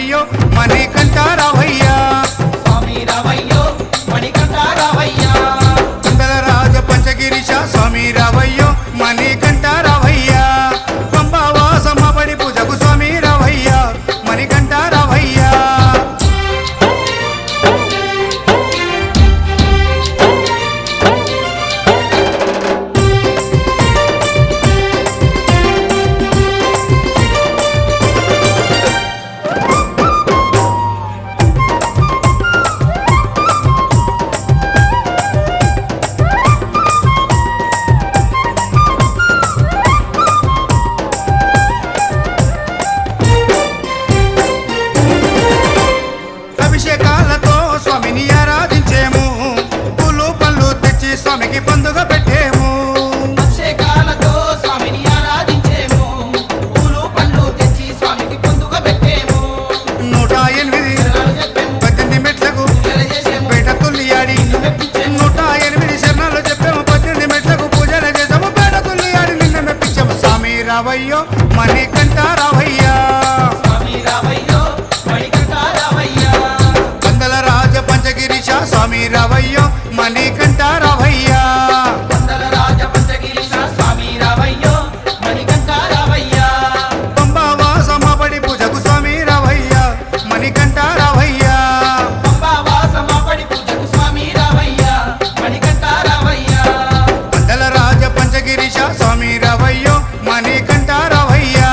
రావయ్యో మణికంఠ రావయ్యా స్వామి రావయ్యో మణికంఠ రావయ్యా కుండల రాజ పంచగిరీశ స్వామి రావయ్యో మణికంఠ రావయ్యా పంబావాసమ్మ పడి పూజకు స్వామి రావయ్యా మణికంఠ రావయ్యా అభిషేకాలతో స్వామిని ఆరాధించేము పూలు పళ్ళు తెచ్చి స్వామికి పండుగ పెట్టేము అభిషేకాలతో స్వామిని ఆరాధించేము పూలు పండ్లు తెచ్చి స్వామికి పండుగ పెట్టేము 108 మెట్లకు పేట తుల్లియాడి 108 శరణాలు చెప్పాము 18 మెట్లకు పూజలు చేసాము పేట తుల్లియాడి నిన్న మెప్పించాము స్వామి రావయ్యో మణికంఠ రావయ్యా స్వామి రావయ్యో మణికంఠ రావయ్యా పందల రాజ పంచగిరీశ స్వామి రావయ్యో మణికంఠ రావయ్యా పందల రాజ పంచగిరీశ స్వామి రావయ్యో మణికంఠ రావయ్యా పంబావాసమ్మ పడి పూజకు స్వామి రావయ్యా మణికంఠ రావయ్యా పంబావాసమ్మ పడి పూజకు స్వామి రావయ్యా మణికంఠ రావయ్యా పందల రాజ పంచగిరీశ స్వామి రావయ్యో మణికంఠ రావయ్యా